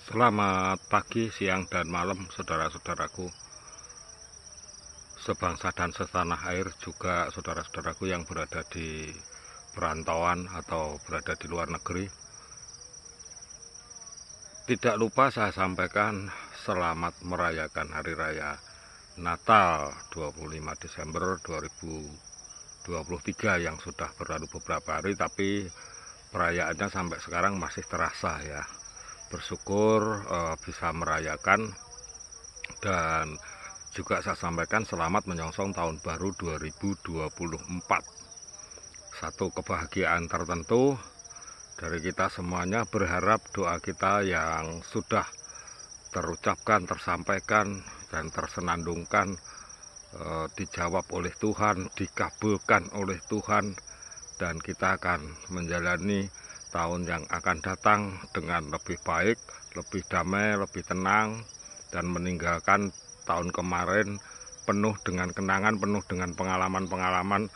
Selamat pagi, siang, dan malam, saudara-saudaraku sebangsa dan setanah air, juga saudara-saudaraku yang berada di perantauan atau berada di luar negeri. Tidak lupa saya sampaikan selamat merayakan Hari Raya Natal 25 Desember 2023 yang sudah berlalu beberapa hari, tapi perayaannya sampai sekarang masih terasa ya. Bersyukur bisa merayakan, dan juga saya sampaikan selamat menyongsong tahun baru 2024. Satu kebahagiaan tertentu dari kita semuanya, berharap doa kita yang sudah terucapkan, tersampaikan, dan tersenandungkan dijawab oleh Tuhan, dikabulkan oleh Tuhan, dan kita akan menjalani tahun yang akan datang dengan lebih baik, lebih damai, lebih tenang, dan meninggalkan tahun kemarin penuh dengan kenangan, penuh dengan pengalaman-pengalaman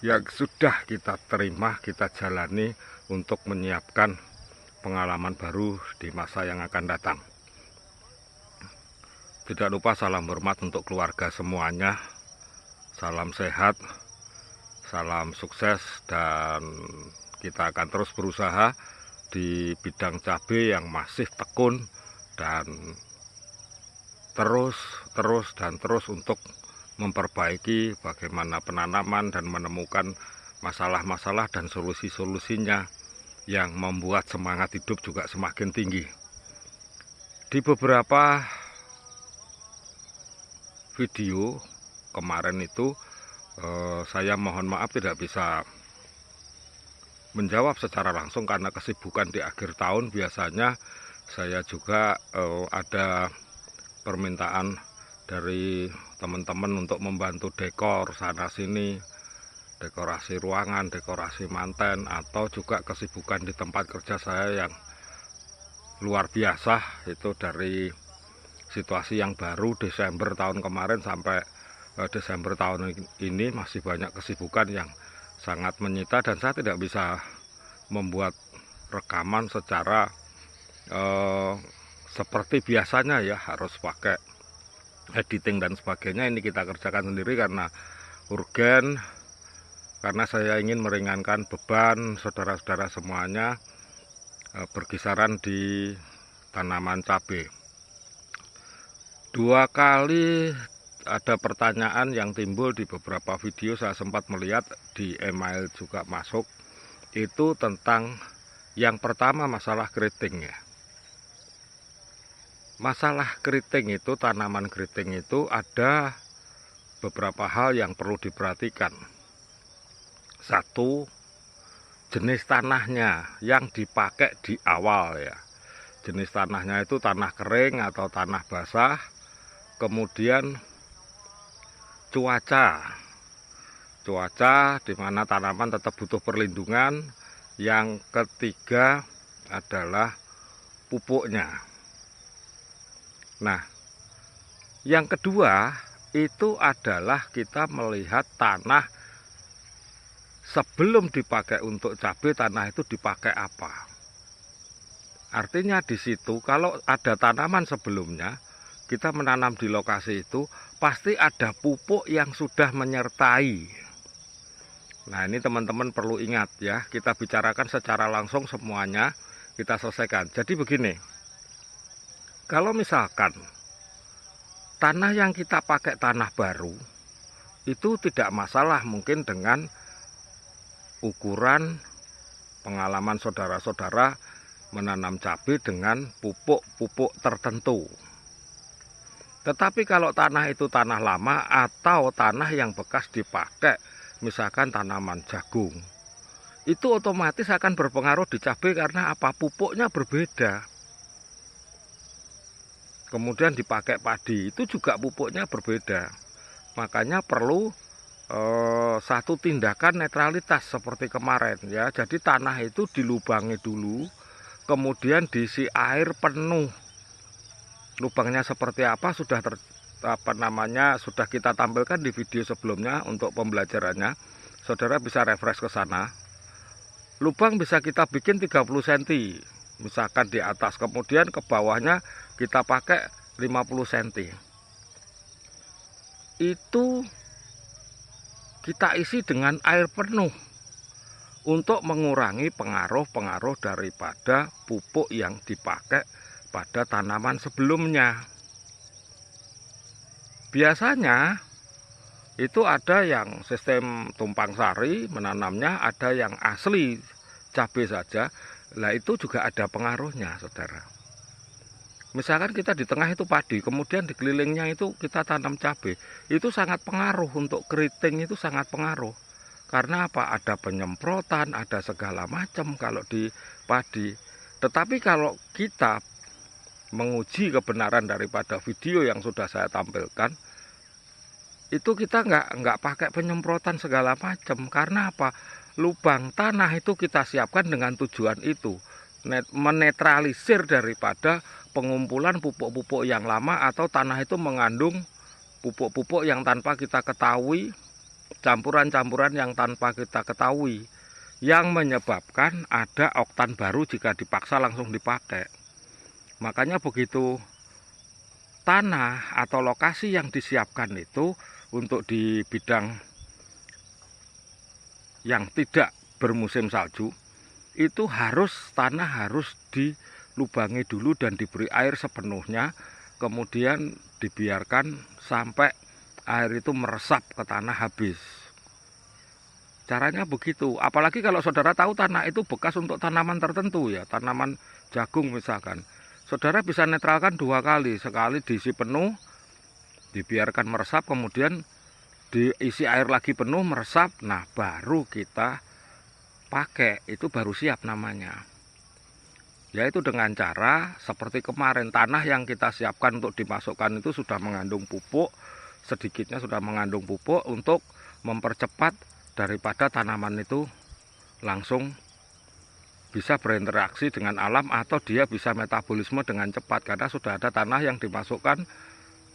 yang sudah kita terima, kita jalani untuk menyiapkan pengalaman baru di masa yang akan datang. Tidak lupa salam hormat untuk keluarga semuanya, salam sehat, salam sukses, dan kita akan terus berusaha di bidang cabai yang masih tekun, dan terus untuk memperbaiki bagaimana penanaman dan menemukan masalah-masalah dan solusi-solusinya yang membuat semangat hidup juga semakin tinggi. Di beberapa video kemarin itu saya mohon maaf tidak bisa menjawab secara langsung karena kesibukan di akhir tahun. Biasanya saya juga ada permintaan dari teman-teman untuk membantu dekor sana sini, dekorasi ruangan, dekorasi manten, atau juga kesibukan di tempat kerja saya yang luar biasa. Itu dari situasi yang baru Desember tahun kemarin sampai Desember tahun ini masih banyak kesibukan yang sangat menyita, dan saya tidak bisa membuat rekaman secara seperti biasanya ya, harus pakai editing dan sebagainya. Ini kita kerjakan sendiri karena urgen, karena saya ingin meringankan beban saudara-saudara semuanya berkisaran di tanaman cabai. 2 kali ada pertanyaan yang timbul di beberapa video, saya sempat melihat di email juga masuk, itu tentang yang pertama masalah keriting ya. Masalah keriting itu, tanaman keriting itu ada beberapa hal yang perlu diperhatikan. Satu, jenis tanahnya yang dipakai di awal ya. Jenis tanahnya itu tanah kering atau tanah basah. Kemudian cuaca di mana tanaman tetap butuh perlindungan. Yang ketiga adalah pupuknya. Nah, yang kedua itu adalah kita melihat tanah sebelum dipakai untuk cabai, tanah itu dipakai apa. Artinya di situ kalau ada tanaman sebelumnya kita menanam di lokasi itu, pasti ada pupuk yang sudah menyertai. Nah, ini teman-teman perlu ingat ya, kita bicarakan secara langsung semuanya, kita selesaikan. Jadi begini, kalau misalkan tanah yang kita pakai tanah baru, itu tidak masalah mungkin dengan ukuran pengalaman saudara-saudara menanam cabai dengan pupuk-pupuk tertentu. Tetapi kalau tanah itu tanah lama atau tanah yang bekas dipakai, misalkan tanaman jagung, itu otomatis akan berpengaruh di cabai karena apa? Pupuknya berbeda. Kemudian dipakai padi, itu juga pupuknya berbeda. Makanya perlu satu tindakan netralitas seperti kemarin ya. Jadi tanah itu dilubangi dulu, kemudian diisi air penuh. Lubangnya seperti apa sudah sudah kita tampilkan di video sebelumnya untuk pembelajarannya. Saudara bisa refresh ke sana. Lubang bisa kita bikin 30 cm misalkan di atas, kemudian ke bawahnya kita pakai 50 cm. Itu kita isi dengan air penuh untuk mengurangi pengaruh-pengaruh daripada pupuk yang dipakai pada tanaman sebelumnya. Biasanya itu ada yang sistem tumpang sari menanamnya, ada yang asli cabai saja. Nah, itu juga ada pengaruhnya, saudara. Misalkan kita di tengah itu padi, kemudian di kelilingnya itu kita tanam cabai, itu sangat pengaruh untuk keriting, itu sangat pengaruh. Karena apa? Ada penyemprotan, ada segala macam kalau di padi. Tetapi kalau kita menguji kebenaran daripada video yang sudah saya tampilkan, itu kita nggak pakai penyemprotan segala macam. Karena apa? Lubang tanah itu kita siapkan dengan tujuan itu, menetralisir daripada pengumpulan pupuk-pupuk yang lama, atau tanah itu mengandung pupuk-pupuk yang tanpa kita ketahui, campuran-campuran yang tanpa kita ketahui, yang menyebabkan ada oktan baru jika dipaksa langsung dipakai. Makanya begitu tanah atau lokasi yang disiapkan itu untuk di bidang yang tidak bermusim salju, itu tanah harus dilubangi dulu dan diberi air sepenuhnya, kemudian dibiarkan sampai air itu meresap ke tanah habis. Caranya begitu. Apalagi kalau saudara tahu tanah itu bekas untuk tanaman tertentu, ya, tanaman jagung misalkan, saudara bisa netralkan 2 kali. Sekali diisi penuh, dibiarkan meresap, kemudian diisi air lagi penuh, meresap. Nah, baru kita pakai, itu baru siap namanya. Yaitu dengan cara seperti kemarin, tanah yang kita siapkan untuk dimasukkan itu sudah mengandung pupuk, sedikitnya sudah mengandung pupuk untuk mempercepat daripada tanaman itu langsung bisa berinteraksi dengan alam, atau dia bisa metabolisme dengan cepat karena sudah ada tanah yang dimasukkan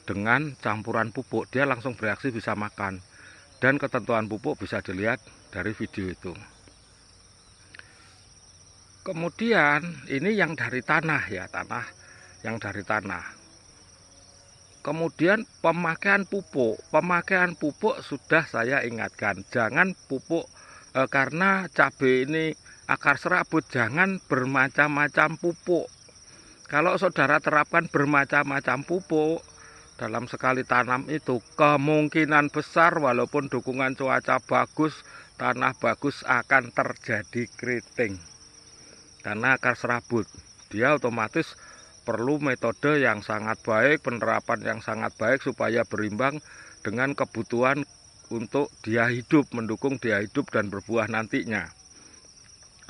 dengan campuran pupuk, dia langsung bereaksi bisa makan. Dan ketentuan pupuk bisa dilihat dari video itu. Kemudian ini yang dari tanah, ya, tanah yang dari tanah. Kemudian pemakaian pupuk sudah saya ingatkan, jangan pupuk karena cabai ini akar serabut, jangan bermacam-macam pupuk. Kalau saudara terapkan bermacam-macam pupuk dalam sekali tanam, itu kemungkinan besar walaupun dukungan cuaca bagus, tanah bagus, akan terjadi keriting karena akar serabut. Dia otomatis perlu metode yang sangat baik, penerapan yang sangat baik supaya berimbang dengan kebutuhan untuk dia hidup, mendukung dia hidup dan berbuah nantinya.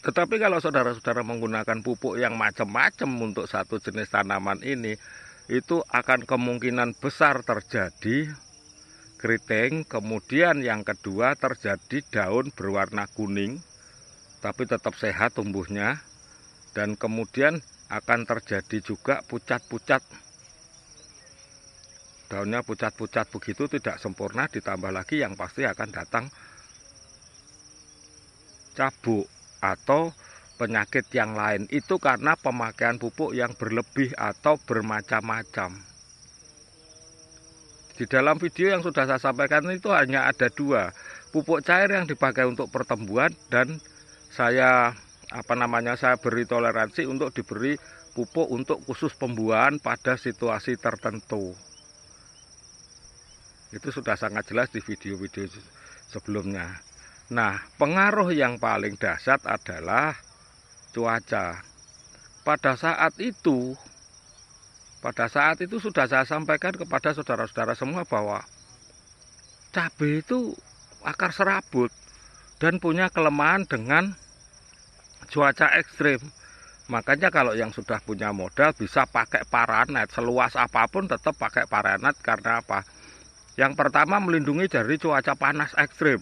Tetapi kalau saudara-saudara menggunakan pupuk yang macam-macam untuk satu jenis tanaman ini, itu akan kemungkinan besar terjadi keriting. Kemudian yang kedua, terjadi daun berwarna kuning tapi tetap sehat tumbuhnya, dan kemudian akan terjadi juga pucat-pucat, daunnya pucat-pucat begitu, tidak sempurna. Ditambah lagi yang pasti akan datang cabuk atau penyakit yang lain, itu karena pemakaian pupuk yang berlebih atau bermacam-macam. Di dalam video yang sudah saya sampaikan itu hanya ada 2, pupuk cair yang dipakai untuk pertumbuhan, dan saya beri toleransi untuk diberi pupuk untuk khusus pembuahan pada situasi tertentu. Itu sudah sangat jelas di video-video sebelumnya. Nah, pengaruh yang paling dahsyat adalah cuaca. Pada saat itu sudah saya sampaikan kepada saudara-saudara semua bahwa cabai itu akar serabut dan punya kelemahan dengan cuaca ekstrim. Makanya kalau yang sudah punya modal bisa pakai paranet, seluas apapun tetap pakai paranet. Karena apa? Yang pertama, melindungi dari cuaca panas ekstrim.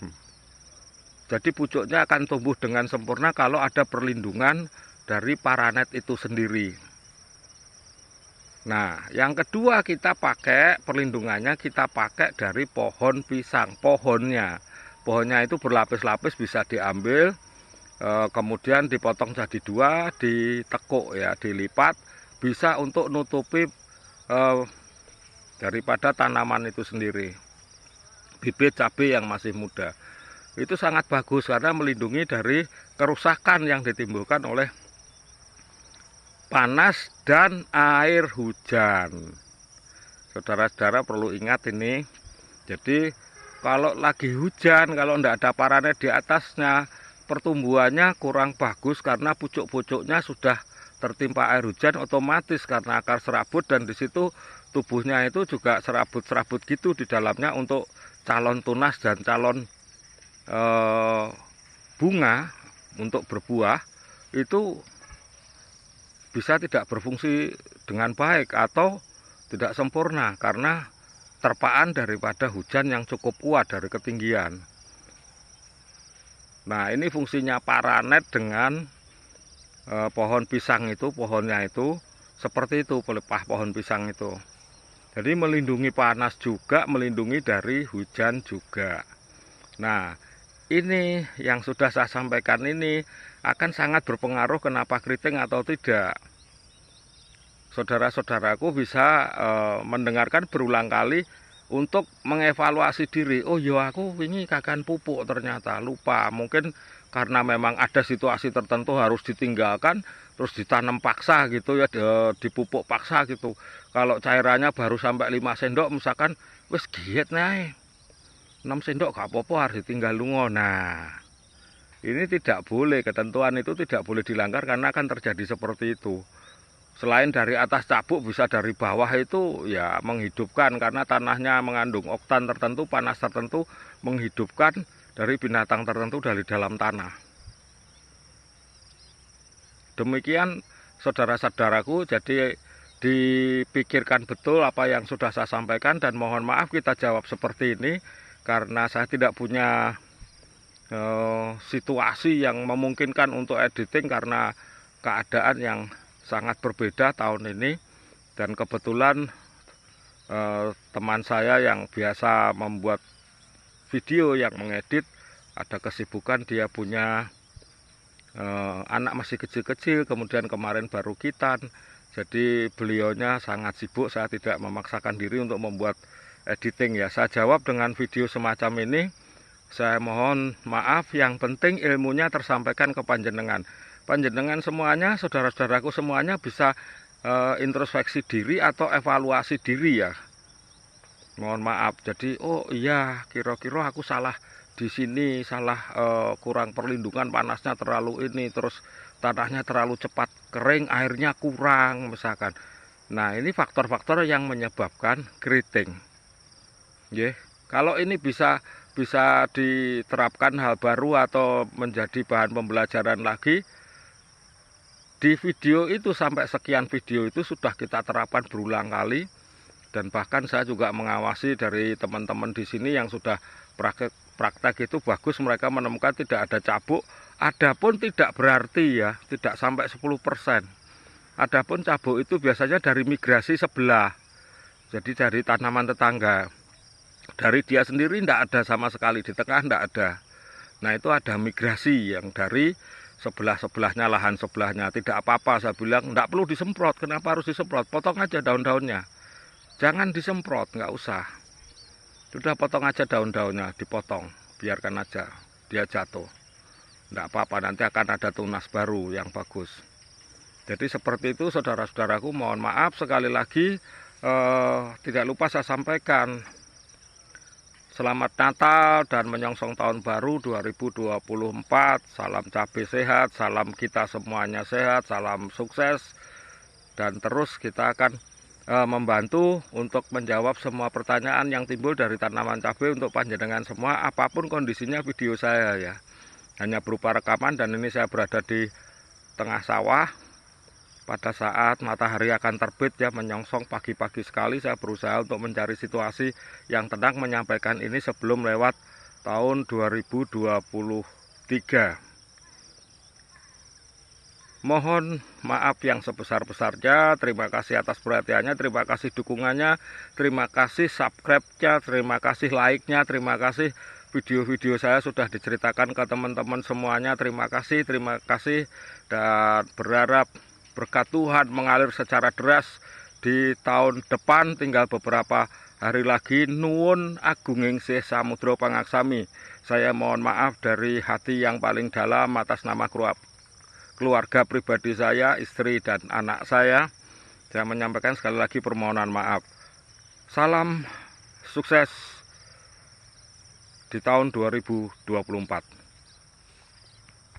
Jadi pucuknya akan tumbuh dengan sempurna kalau ada perlindungan dari paranet itu sendiri. Nah, yang kedua, kita pakai perlindungannya, kita pakai dari pohon pisang. Pohonnya itu berlapis-lapis, bisa diambil kemudian dipotong jadi dua, ditekuk ya, dilipat, bisa untuk nutupi daripada tanaman itu sendiri. Bibit cabai yang masih muda itu sangat bagus karena melindungi dari kerusakan yang ditimbulkan oleh panas dan air hujan. Saudara-saudara perlu ingat ini. Jadi kalau lagi hujan, kalau tidak ada paranet di atasnya, pertumbuhannya kurang bagus karena pucuk-pucuknya sudah tertimpa air hujan otomatis karena akar serabut, dan di situ tubuhnya itu juga serabut-serabut gitu di dalamnya untuk calon tunas dan calon bunga untuk berbuah itu bisa tidak berfungsi dengan baik atau tidak sempurna karena terpaan daripada hujan yang cukup kuat dari ketinggian. Nah, ini fungsinya paranet dengan pohon pisang itu, pohonnya itu seperti itu, pelepah pohon pisang itu. Jadi melindungi panas juga, melindungi dari hujan juga. Nah, ini yang sudah saya sampaikan ini akan sangat berpengaruh kenapa keriting atau tidak. Saudara-saudaraku bisa mendengarkan berulang kali untuk mengevaluasi diri. Oh ya, aku ini kakan pupuk ternyata lupa. Mungkin karena memang ada situasi tertentu harus ditinggalkan, terus ditanam paksa gitu ya, dipupuk paksa gitu. Kalau cairannya baru sampai 5 sendok misalkan, wis giat nih 6 sendok gak apa-apa, harus ditinggal lungo. Nah, ini tidak boleh, ketentuan itu tidak boleh dilanggar karena akan terjadi seperti itu. Selain dari atas cabuk, bisa dari bawah itu ya menghidupkan karena tanahnya mengandung oktan tertentu, panas tertentu, menghidupkan dari binatang tertentu dari dalam tanah. Demikian saudara-saudaraku, jadi dipikirkan betul apa yang sudah saya sampaikan, dan mohon maaf kita jawab seperti ini karena saya tidak punya situasi yang memungkinkan untuk editing karena keadaan yang sangat berbeda tahun ini, dan kebetulan teman saya yang biasa membuat video yang mengedit ada kesibukan, dia punya anak masih kecil-kecil, kemudian kemarin baru kitan, jadi beliaunya sangat sibuk, saya tidak memaksakan diri untuk membuat editing ya. Saya jawab dengan video semacam ini. Saya mohon maaf, yang penting ilmunya tersampaikan ke panjenengan. Panjenengan semuanya, saudara-saudaraku semuanya bisa introspeksi diri atau evaluasi diri ya. Mohon maaf. Jadi oh iya, kira-kira aku salah di sini, salah kurang perlindungan, panasnya terlalu ini, terus tanahnya terlalu cepat kering, airnya kurang misalkan. Nah, ini faktor-faktor yang menyebabkan keriting. Nggih. Kalau ini bisa diterapkan hal baru atau menjadi bahan pembelajaran lagi. Di video itu sampai sekian video itu sudah kita terapkan berulang kali, dan bahkan saya juga mengawasi dari teman-teman di sini yang sudah praktek itu bagus, mereka menemukan tidak ada cabuk. Adapun tidak berarti ya, tidak sampai 10%. Adapun cabuk itu biasanya dari migrasi sebelah, jadi dari tanaman tetangga. Dari dia sendiri tidak ada sama sekali, di tengah tidak ada. Nah, itu ada migrasi yang dari sebelah-sebelahnya, lahan sebelahnya. Tidak apa-apa, saya bilang tidak perlu disemprot. Kenapa harus disemprot? Potong aja daun-daunnya, jangan disemprot, nggak usah. Sudah potong aja daun-daunnya, dipotong, biarkan aja dia jatuh, tidak apa-apa, nanti akan ada tunas baru yang bagus. Jadi seperti itu saudara-saudaraku, mohon maaf sekali lagi, tidak lupa saya sampaikan selamat Natal dan menyongsong tahun baru 2024. Salam cabai sehat, salam kita semuanya sehat, salam sukses. Dan terus kita akan membantu untuk menjawab semua pertanyaan yang timbul dari tanaman cabai untuk panjenengan semua, apapun kondisinya video saya ya. Hanya berupa rekaman, dan ini saya berada di tengah sawah. Pada saat matahari akan terbit ya, menyongsong pagi-pagi sekali, saya berusaha untuk mencari situasi yang tenang, menyampaikan ini sebelum lewat tahun 2023. Mohon maaf yang sebesar-besarnya. Terima kasih atas perhatiannya, terima kasih dukungannya, terima kasih subscribe-nya, terima kasih like-nya, terima kasih video-video saya sudah diceritakan ke teman-teman semuanya. Terima kasih dan berharap berkat Tuhan mengalir secara deras di tahun depan. Tinggal beberapa hari lagi. Nuwun agunging sih samudra pangaksami. Saya mohon maaf dari hati yang paling dalam atas nama keluarga pribadi saya, istri dan anak saya. Saya menyampaikan sekali lagi permohonan maaf. Salam sukses di tahun 2024.